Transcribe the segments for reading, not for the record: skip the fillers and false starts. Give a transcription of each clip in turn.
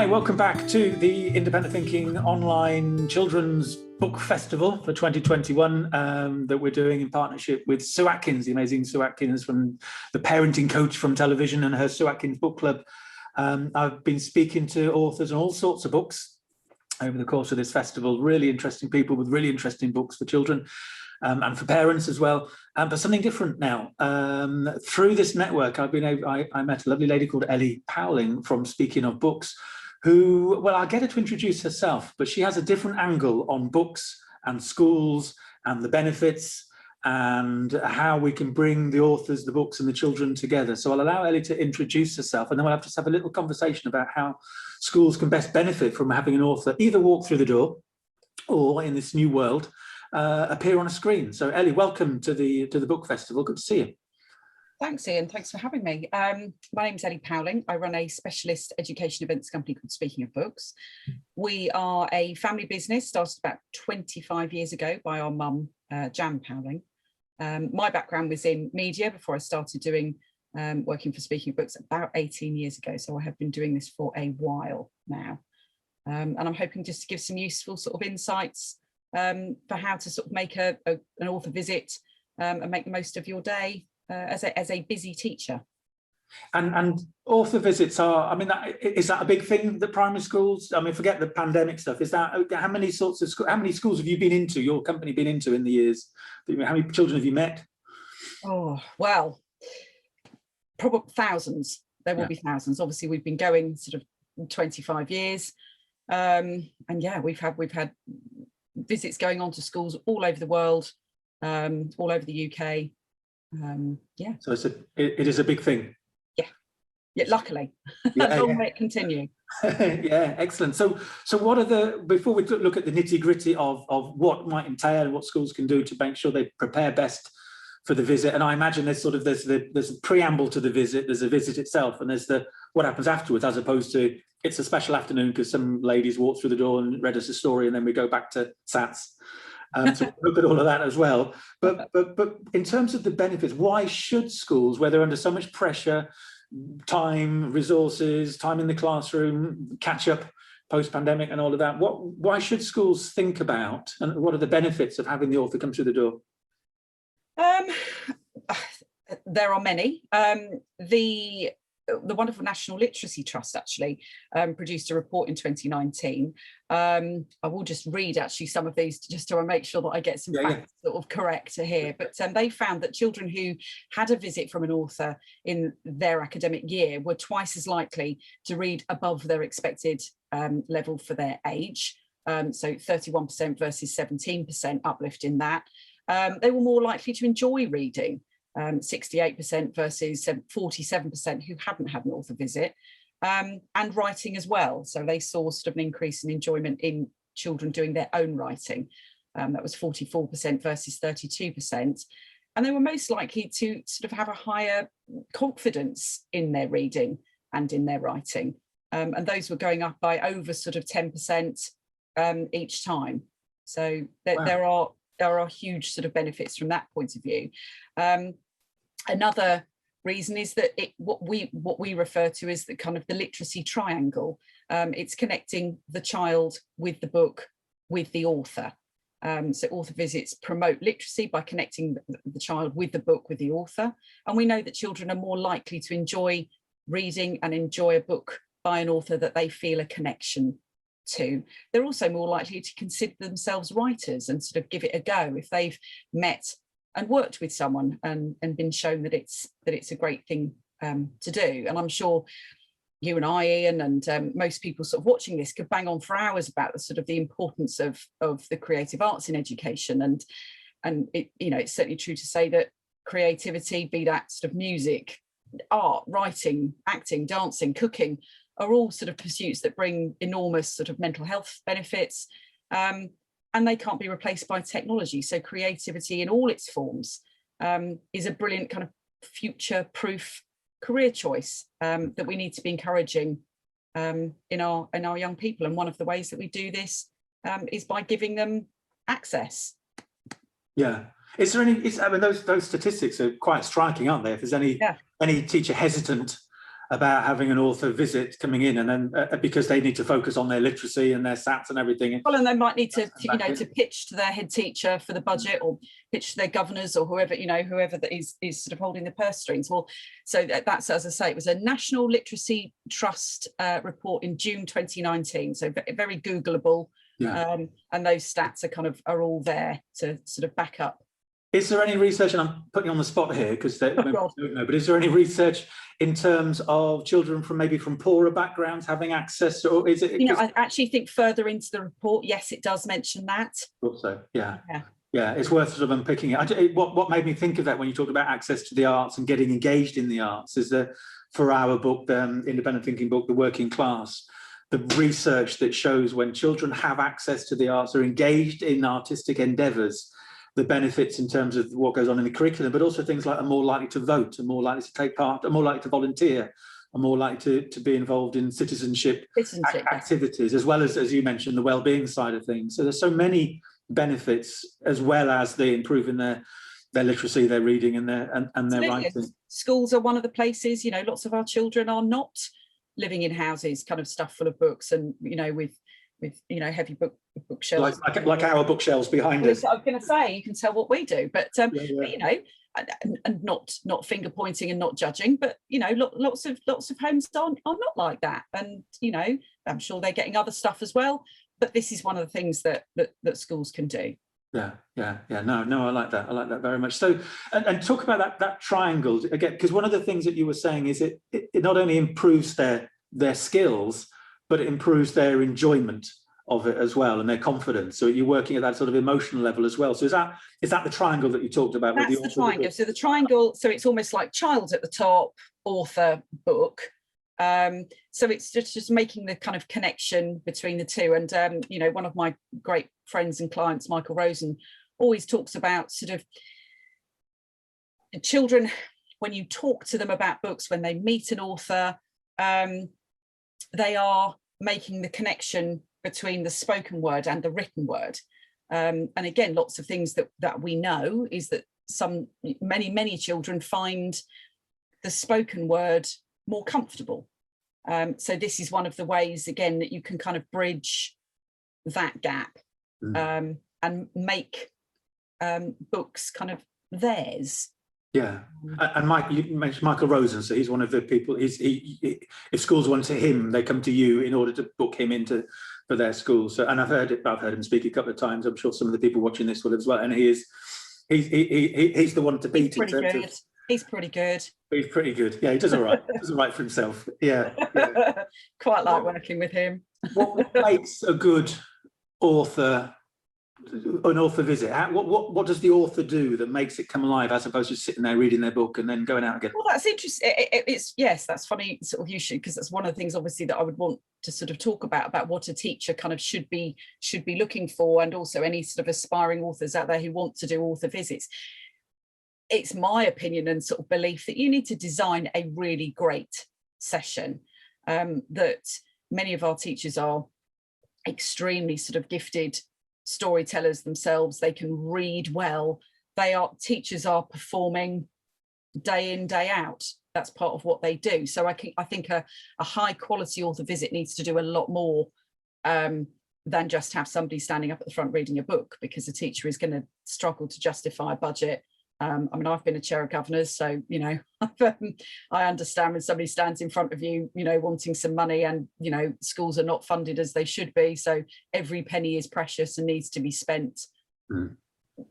Hi, welcome back to the Independent Thinking Online Children's Book Festival for 2021 that we're doing in partnership with Sue Atkins, the amazing Sue Atkins from the parenting coach from television and her Sue Atkins book club. I've been speaking to authors on all sorts of books over the course of this festival, really interesting people with really interesting books for children and for parents as well, but something different now. Through this network, I met a lovely lady called Ellie Powling from Speaking of Books, who, well, I'll get her to introduce herself, but she has a different angle on books and schools and the benefits and how we can bring the authors, the books and the children together. So I'll allow Ellie to introduce herself, and then we'll have a little conversation about how schools can best benefit from having an author either walk through the door or, in this new world, appear on a screen. So Ellie, welcome to the book festival. Good to see you. Thanks, Ian. Thanks for having me. My name's Ellie Powling. I run a specialist education events company called Speaking of Books. We are a family business started about 25 years ago by our mum, Jan Powling. My background was in media before I started doing working for Speaking of Books about 18 years ago. So I have been doing this for a while now. And I'm hoping just to give some useful sort of insights for how to sort of make an author visit and make the most of your day as a busy teacher. And author visits are, I mean, is that a big thing that primary schools, I mean, forget the pandemic stuff, is that, how many schools have you been into, your company been into in the years? How many children have you met? Oh, well, probably thousands. There will be thousands. Obviously, we've been going sort of 25 years. And yeah, we've had visits going on to schools all over the world, all over the UK. Yeah. So it is a big thing. Yeah, luckily. Long may it continue. Yeah, excellent. So what are before we look at the nitty-gritty of what might entail and what schools can do to make sure they prepare best for the visit, and I imagine there's a preamble to the visit, there's a visit itself, and there's what happens afterwards, as opposed to it's a special afternoon because some ladies walked through the door and read us a story and then we go back to SATs. So look at all of that as well. But in terms of the benefits, why should schools, where they're under so much pressure, time, resources, time in the classroom, catch up post-pandemic and all of that, why should schools think about, and what are the benefits of having the author come through the door? There are many. The wonderful National Literacy Trust actually produced a report in 2019. I will just read actually some of these just to make sure that I get some facts sort of correct here. But they found that children who had a visit from an author in their academic year were twice as likely to read above their expected level for their age. So 31% versus 17% uplift in that. They were more likely to enjoy reading. 68% versus 47% who hadn't had an author visit, and writing as well. So they saw sort of an increase in enjoyment in children doing their own writing. That was 44% versus 32%. And they were most likely to sort of have a higher confidence in their reading and in their writing. And those were going up by over sort of 10% each time. So there are huge sort of benefits from that point of view. Another reason is that what we refer to as the kind of the literacy triangle. It's connecting the child with the book, with the author. So author visits promote literacy by connecting the child with the book, with the author. And we know that children are more likely to enjoy reading and enjoy a book by an author that they feel a connection to. They're also more likely to consider themselves writers and sort of give it a go if they've met and worked with someone and been shown that it's a great thing to do. And I'm sure you and I, Ian, and most people sort of watching this could bang on for hours about the sort of the importance of the creative arts in education. And it, you know, it's certainly true to say that creativity, be that sort of music, art, writing, acting, dancing, cooking, are all sort of pursuits that bring enormous sort of mental health benefits, and they can't be replaced by technology. So creativity in all its forms is a brilliant kind of future-proof career choice that we need to be encouraging in our young people. And one of the ways that we do this is by giving them access. Yeah. Is there any? I mean, those statistics are quite striking, aren't they? If there's any teacher hesitant about having an author visit coming in, and then because they need to focus on their literacy and their SATs and everything. Well, and they might need to to pitch to their head teacher for the budget, or pitch to their governors, or whoever whoever that is sort of holding the purse strings. Well, so that's, as I say, it was a National Literacy Trust report in June 2019, so very Googleable. Yeah. And those stats are all there to sort of back up. Is there any research, and I'm putting you on the spot here because they don't know, but is there any research in terms of children from poorer backgrounds having access to, or is it? I actually think further into the report, yes, it does mention that. Also, yeah. It's worth sort of unpicking it. What made me think of that when you talked about access to the arts and getting engaged in the arts is that for our book, the independent thinking book, The Working Class, the research that shows when children have access to the arts, are engaged in artistic endeavours, the benefits in terms of what goes on in the curriculum, but also things like are more likely to vote, are more likely to take part, are more likely to volunteer, are more likely to be involved in citizenship activities, as well as you mentioned, the well-being side of things. So there's so many benefits, as well as the improving their literacy, their reading and their writing. Schools are one of the places, lots of our children are not living in houses kind of stuffed full of books and, with heavy bookshelves. Like our bookshelves behind us. I was going to say, you can tell what we do, but and not finger pointing and not judging, but lots of homes are not like that, and I'm sure they're getting other stuff as well. But this is one of the things that schools can do. No, I like that very much. So, and talk about that triangle again, because one of the things that you were saying is it not only improves their skills, but it improves their enjoyment of it as well, and their confidence. So you're working at that sort of emotional level as well. So is that the triangle that you talked about? That's the triangle. So the triangle, so it's almost like child at the top, author, book. So it's just making the kind of connection between the two. And one of my great friends and clients, Michael Rosen, always talks about sort of children, when you talk to them about books, when they meet an author, they are making the connection between the spoken word and the written word. And again, lots of things that we know is that many children find the spoken word more comfortable. So this is one of the ways, again, that you can kind of bridge that gap and make books kind of theirs. Yeah, and you mentioned Michael Rosen, so he's one of the people. If schools want him, they come to you in order to book him for their school. So, and I've heard him speak a couple of times. I'm sure some of the people watching this will as well. And he's the one to beat. He's pretty good. He's pretty good. Yeah, he does all right. He does all right for himself. Yeah. Quite like working with him. What makes a good author? An author visit, what does the author do that makes it come alive, as opposed to sitting there reading their book and then going out again? Well, that's interesting. Yes, that's funny sort of you should, because that's one of the things obviously that I would want to sort of talk about what a teacher kind of should be looking for, and also any sort of aspiring authors out there who want to do author visits. It's my opinion and sort of belief that you need to design a really great session, that many of our teachers are extremely sort of gifted storytellers themselves. They can read well. Teachers are performing day in, day out. That's part of what they do. So I think a high quality author visit needs to do a lot more than just have somebody standing up at the front reading a book, because a teacher is going to struggle to justify a budget. I've been a chair of governors, so I understand when somebody stands in front of you, wanting some money, and schools are not funded as they should be. So every penny is precious and needs to be spent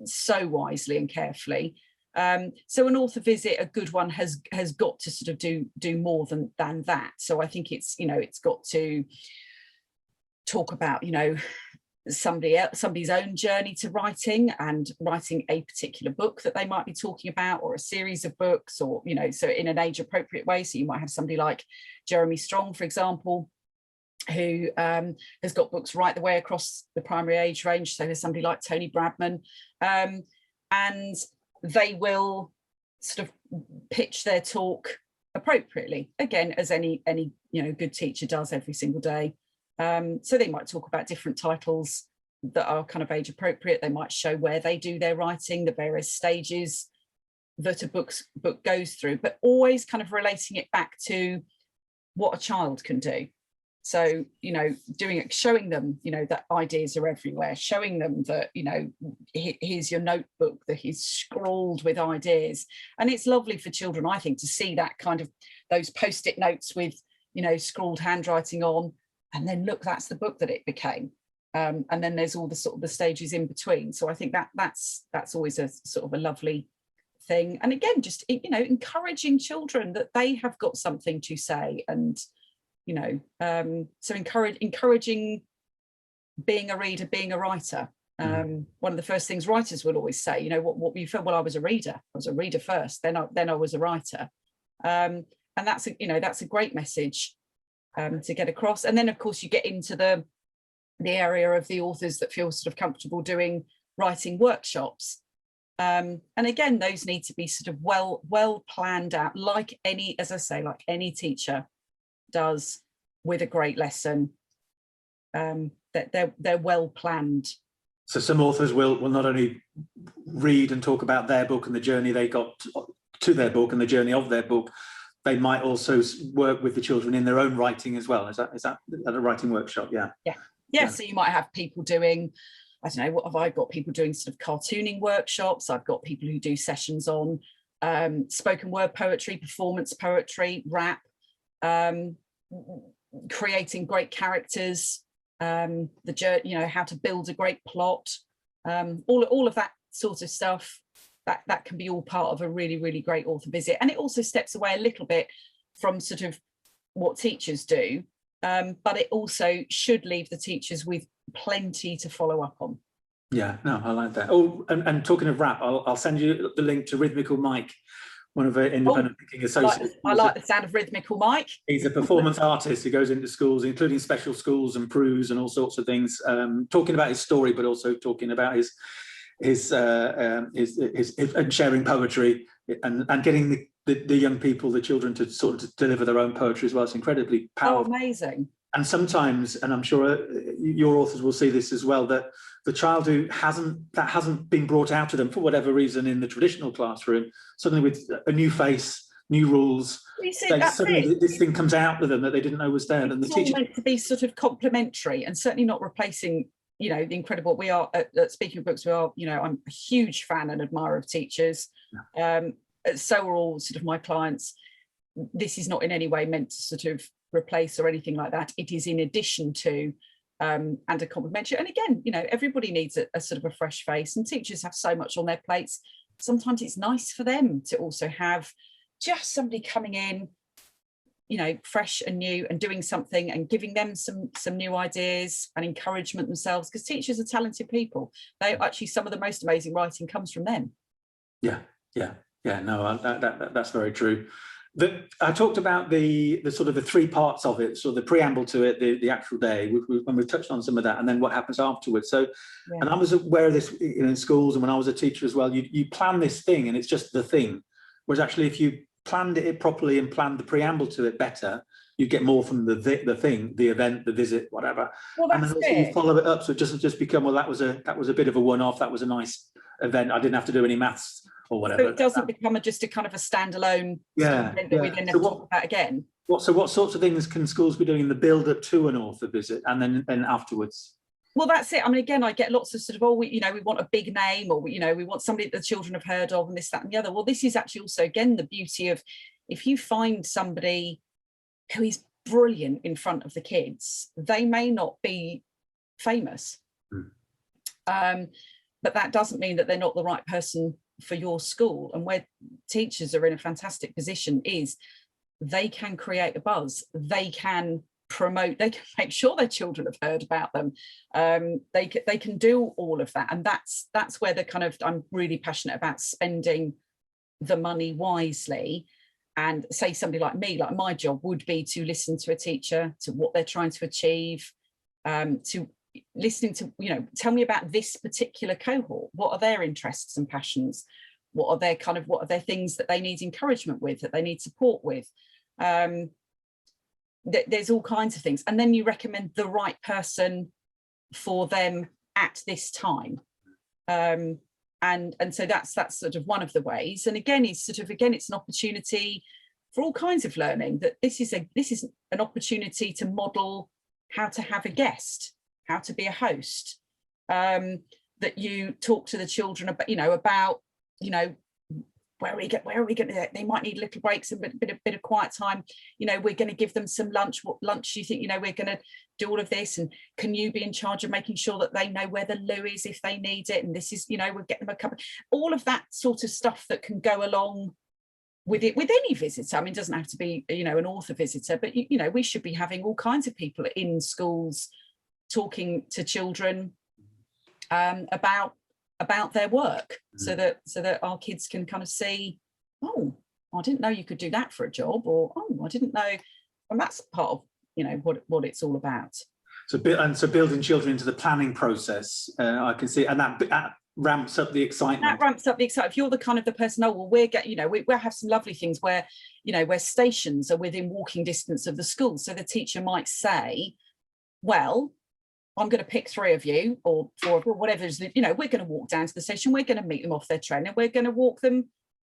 so wisely and carefully. So an author visit, a good one, has got to sort of do more than that. So I think it's got to talk about somebody's own journey to writing, and writing a particular book that they might be talking about, or a series of books, or so in an age appropriate way. So you might have somebody like Jeremy Strong, for example, who has got books right the way across the primary age range. So there's somebody like Tony Bradman, and they will sort of pitch their talk appropriately, again, as any good teacher does every single day. So they might talk about different titles that are kind of age appropriate. They might show where they do their writing, the various stages that a book goes through, but always kind of relating it back to what a child can do. So, you know, showing them, you know, that ideas are everywhere, showing them that, you know, here's your notebook that is scrawled with ideas. And it's lovely for children, I think, to see that kind of those post-it notes with, you know, scrawled handwriting on, and then look, that's the book that it became. And then there's all the sort of the stages in between. So I think that's always a sort of a lovely thing. And again, just, you know, encouraging children that they have got something to say, and you know, so encouraging being a reader, being a writer. One of the first things writers would always say, you know, what you felt, well, I was a reader first, then I was a writer. And that's a great message to get across. And then of course you get into the area of the authors that feel sort of comfortable doing writing workshops. And again, those need to be sort of well planned out, like any, as I say, like any teacher does with a great lesson, that they're well planned. So some authors will not only read and talk about their book and the journey they got to their book and the journey of their book, they might also work with the children in their own writing as well. Is that at a writing workshop? Yeah. So you might have people doing, I don't know, what have I got, people doing sort of cartooning workshops. I've got people who do sessions on spoken word poetry, performance poetry, rap, creating great characters, you know, how to build a great plot, all of that sort of stuff. That can be all part of a really, really great author visit. And it also steps away a little bit from sort of what teachers do, but it also should leave the teachers with plenty to follow up on. Yeah, no, I like that. Oh, and talking of rap, I'll send you the link to Rhythmical Mike, one of our independent thinking associates. I like the sound of Rhythmical Mike. He's a performance artist who goes into schools, including special schools and PRUs and all sorts of things, talking about his story, but also talking about his and sharing poetry and getting the young people, the children, to sort of deliver their own poetry as well. It's incredibly powerful. Oh, amazing. And sometimes, and I'm sure your authors will see this as well, that the child who hasn't been brought out to them for whatever reason in the traditional classroom, suddenly with a new face, new rules, suddenly this thing comes out with them that they didn't know was there. And the teacher meant to be sort of complementary and certainly not replacing, you know, the incredible. We are at Speaking of Books, we are, you know, I'm a huge fan and admirer of teachers. So are all sort of my clients. This is not in any way meant to sort of replace or anything like that. It is in addition to and a complementary. And again, you know, everybody needs a sort of a fresh face, and teachers have so much on their plates. Sometimes it's nice for them to also have just somebody coming in, you know, fresh and new and doing something and giving them some new ideas and encouragement themselves, because teachers are talented people. They actually, some of the most amazing writing comes from them. No, that's very true. I talked about the sort of the three parts of it, so the preamble to it, the actual day, when we've touched on some of that, and then what happens afterwards. So, and I was aware of this, you know, in schools, and when I was a teacher as well, you plan this thing and it's just the thing. Whereas actually, if you planned it properly and planned the preamble to it better, you get more from the thing, the event, the visit, whatever. Well, and then also you follow it up, so it doesn't just become, well, that was a bit of a one-off, that was a nice event, I didn't have to do any maths or whatever. So it doesn't become just a kind of a standalone event that we then never talk about again. So what sorts of things can schools be doing in the build-up to an author visit and then afterwards? Well, that's it. I mean, again, I get lots of sort of, we want a big name, or, we want somebody that the children have heard of, and this, that, and the other. Well, this is actually also, again, the beauty of, if you find somebody who is brilliant in front of the kids, they may not be famous. But that doesn't mean that they're not the right person for your school. And where teachers are in a fantastic position is they can create a buzz, they can promote, they can make sure their children have heard about them. They can do all of that. And that's where the kind of, I'm really passionate about spending the money wisely. And say somebody like me, like my job would be to listen to a teacher, to what they're trying to achieve, to listening to, tell me about this particular cohort. What are their interests and passions? What are their things that they need encouragement with, that they need support with? There's all kinds of things. And then you recommend the right person for them at this time. And so that's sort of one of the ways. And again, it's an opportunity for all kinds of learning, that this is an opportunity to model how to have a guest, how to be a host, that you talk to the children about, where are we going to, they might need little breaks and a bit of quiet time. We're going to give them some lunch. What lunch do you think, we're going to do all of this? And can you be in charge of making sure that they know where the loo is if they need it? And this is, we'll get them a cup of, all of that sort of stuff that can go along with it, with any visitor. I mean, it doesn't have to be, an author visitor, but, we should be having all kinds of people in schools talking to children about their work, so that our kids can kind of see, oh, I didn't know you could do that for a job, or oh, I didn't know, and that's part of what it's all about. So building children into the planning process, I can see, and that ramps up the excitement. That ramps up the excitement. If you're the kind of the person, oh well, we'll have some lovely things where where stations are within walking distance of the school, so the teacher might say, well, I'm going to pick 3 of you or 4 of you, whatever it is, we're going to walk down to the station, we're going to meet them off their train, and we're going to walk them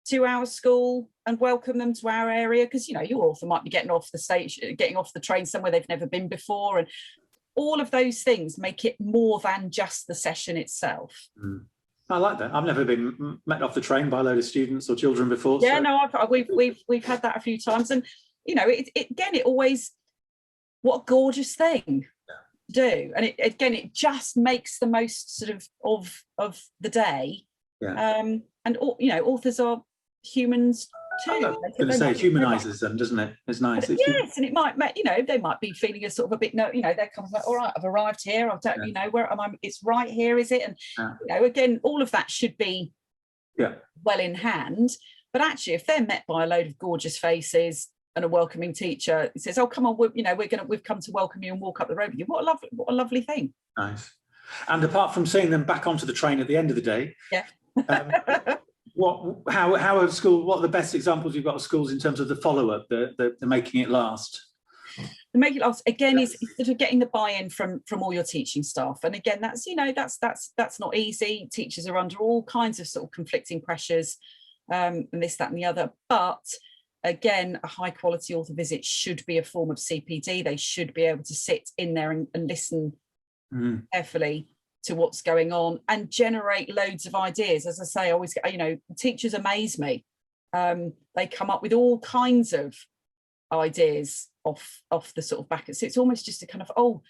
to our school and welcome them to our area, because your author might be getting off the train somewhere they've never been before, and all of those things make it more than just the session itself. I like that. I've never been met off the train by a load of students or children before. Yeah, so. No, we've had that a few times, and it always, what a gorgeous thing. Do, and it just makes the most sort of the day. And authors are humans too. I was going to say, it humanises them, doesn't it? It's nice. Yes, and it might, they might be feeling a sort of a bit, they're kind of like, all right, I've arrived here, I don't, where am I? It's right here, is it? And again, all of that should be well in hand. But actually, if they're met by a load of gorgeous faces and a welcoming teacher, it says, oh, come on, we've come to welcome you and walk up the road with you. What a lovely thing. Nice. And apart from seeing them back onto the train at the end of the day, what are the best examples you've got of schools in terms of the follow-up, the making it last? The making it last, again, is sort of getting the buy-in from all your teaching staff. And again, that's not easy. Teachers are under all kinds of sort of conflicting pressures, and this, that, and the other. But again, a high quality author visit should be a form of CPD. They should be able to sit in there and listen carefully to what's going on and generate loads of ideas. As I say, I always, teachers amaze me. They come up with all kinds of ideas off the sort of back. So it's almost just a kind of,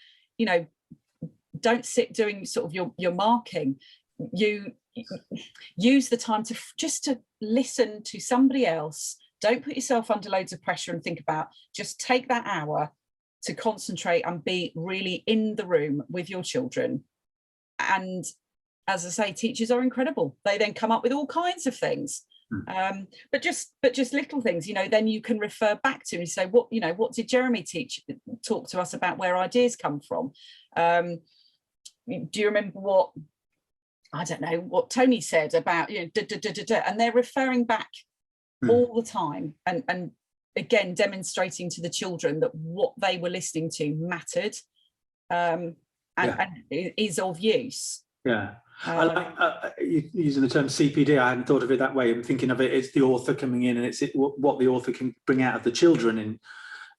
don't sit doing sort of your marking. You use the time to listen to somebody else. Don't put yourself under loads of pressure and think about, just take that hour to concentrate and be really in the room with your children. And as I say, teachers are incredible. They then come up with all kinds of things, but just little things, then you can refer back to and say, what did Jeremy talk to us about where ideas come from? Do you remember what Tony said about, and they're referring back all the time, and again demonstrating to the children that what they were listening to mattered, and is of use. I like using the term CPD. I hadn't thought of it that way. I'm thinking of it as the author coming in, and it's what the author can bring out of the children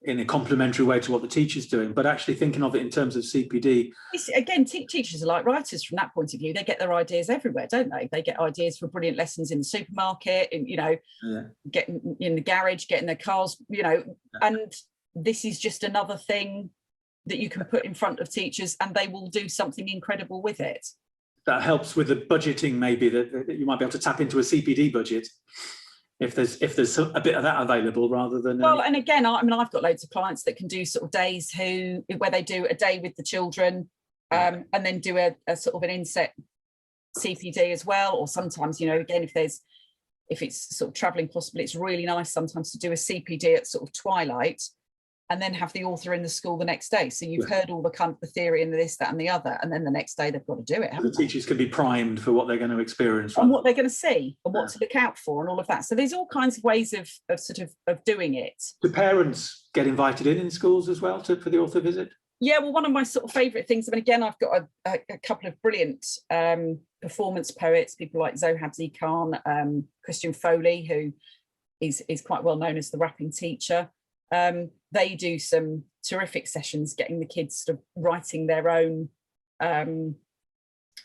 in a complementary way to what the teacher's doing, but actually thinking of it in terms of CPD. Again, teachers are like writers from that point of view. They get their ideas everywhere, don't they? They get ideas for brilliant lessons in the supermarket, getting in the garage, getting their cars, and this is just another thing that you can put in front of teachers and they will do something incredible with it. That helps with the budgeting, maybe, that you might be able to tap into a CPD budget. If there's a bit of that available, rather than and again, I've got loads of clients that can do sort of days where they do a day with the children, and then do a sort of an inset CPD as well. Or sometimes, again, if it's sort of travelling possibly, it's really nice sometimes to do a CPD at sort of twilight, and then have the author in the school the next day. So you've heard all the kind of the theory and the this, that, and the other, and then the next day they've got to do it. The teachers can be primed for what they're going to experience, and what they're going to see, and what to look out for, and all of that. So there's all kinds of ways of doing it. Do parents get invited in schools as well for the author visit? Yeah, well, one of my sort of favourite things. Again, I've got a couple of brilliant performance poets, people like Zohab Z Khan, Christian Foley, who is quite well known as the rapping teacher. They do some terrific sessions, getting the kids sort of writing their own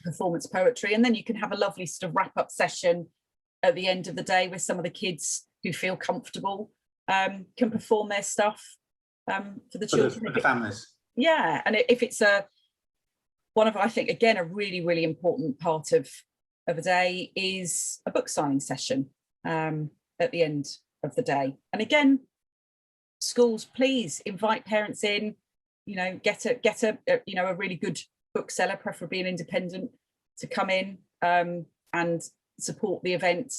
performance poetry, and then you can have a lovely sort of wrap-up session at the end of the day with some of the kids who feel comfortable can perform their stuff for the children, for the families. Yeah, and if it's one of, I think, again, a really, really important part of a day is a book signing session at the end of the day. And again, schools, please invite parents in, you know, get a you know, a really good bookseller, preferably an independent, to come in and support the event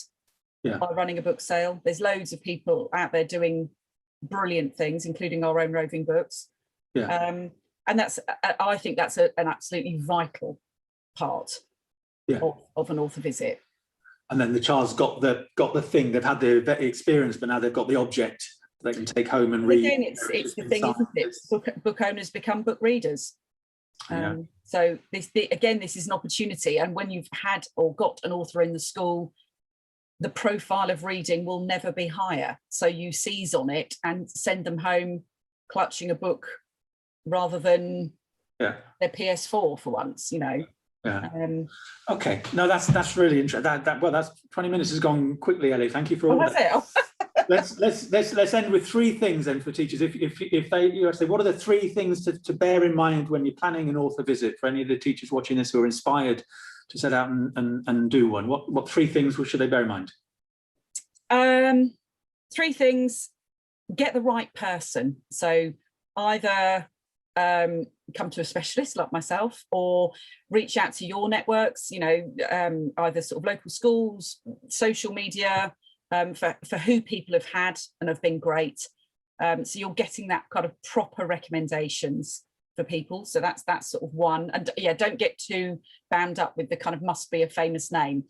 by running a book sale. There's loads of people out there doing brilliant things, including our own Roving Books. And that's, I think that's an absolutely vital part of an author visit. And then the child's got the thing, they've had the experience, but now they've got the object they can take home and read. Again, it's the thing, isn't it? Book owners become book readers. So this is an opportunity, and when you've had or got an author in the school, the profile of reading will never be higher. So you seize on it and send them home clutching a book rather than their PS4 for once, you know. Okay, no, that's really interesting. Well, that's 20 minutes has gone quickly, Ellie. Thank you for all that. Let's end with three things then for teachers. If they, you know, say, what are the three things to bear in mind when you're planning an author visit, for any of the teachers watching this who are inspired to set out and do one? What three things should they bear in mind? Three things: get the right person. So either come to a specialist like myself, or reach out to your networks, you know, either sort of local schools, social media, for who people have had and have been great. So you're getting that kind of proper recommendations for people. So that's sort of one. And yeah, don't get too bound up with the kind of must be a famous name.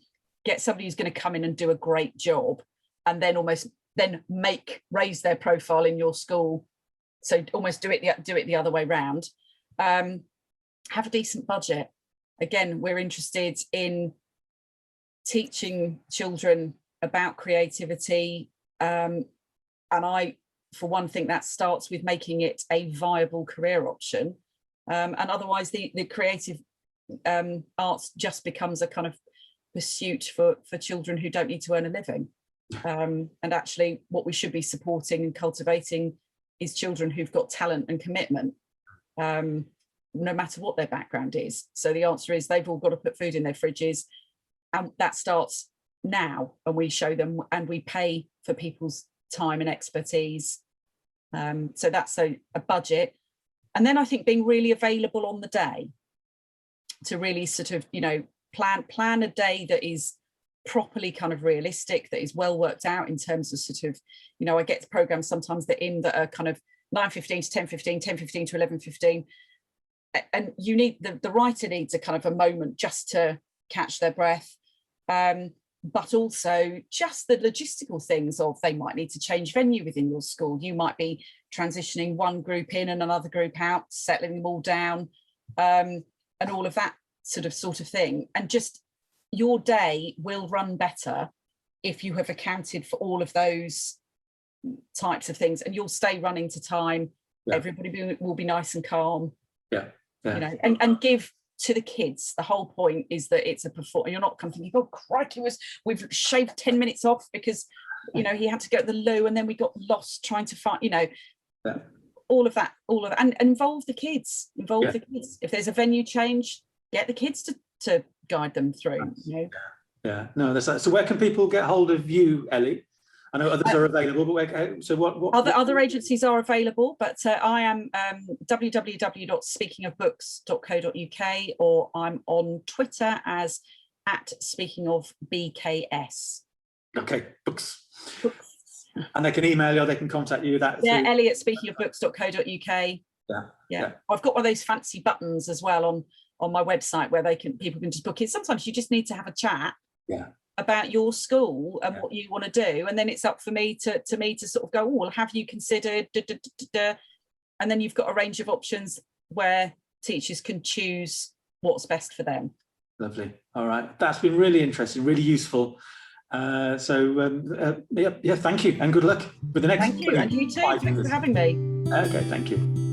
Get somebody who's going to come in and do a great job, and then raise their profile in your school. So almost do it the other way round. Have a decent budget. Again, we're interested in teaching children about creativity, and I, for one, think that starts with making it a viable career option, and otherwise the creative arts just becomes a kind of pursuit for children who don't need to earn a living. And actually what we should be supporting and cultivating is children who've got talent and commitment, no matter what their background is. So the answer is they've all got to put food in their fridges, and that starts now, and we show them and we pay for people's time and expertise. So that's a budget. And then I think being really available on the day to really sort of, you know, plan a day that is properly kind of realistic, that is well worked out in terms of sort of, you know, I get programs sometimes that are kind of 9:15 to 10:15, 10:15 to 11:15, and you need the writer needs a kind of a moment just to catch their breath, but also just the logistical things of they might need to change venue within your school. You might be transitioning one group in and another group out, settling them all down, and all of that sort of thing. And just your day will run better if you have accounted for all of those types of things, and you'll stay running to time. Everybody will be nice and calm, you know, and give to the kids. The whole point is that it's a performance. You're not thinking, oh crikey, we've shaved 10 minutes off because, you know, he had to go to the loo and then we got lost trying to find, you know, all of that, and involve the kids. The kids. If there's a venue change, get the kids to guide them through. You know? No, that's so. Where can people get hold of you, Ellie? I know others are available, but so what other agencies are available, but I am www.speakingofbooks.co.uk, or I'm on Twitter as @speakingofbks. Okay, books. And they can email you or they can contact you. Ellie at speakingofbooks.co.uk. Yeah. I've got one of those fancy buttons as well on my website where people can just book it. Sometimes you just need to have a chat about your school and what you want to do, and then it's up for me to sort of go, oh, well, have you considered and then you've got a range of options where teachers can choose what's best for them. Lovely. All right, that's been really interesting, really useful. Yeah, thank you and good luck with the next. Thank you, and you too. 5 Thanks years. for having me. Okay, thank you.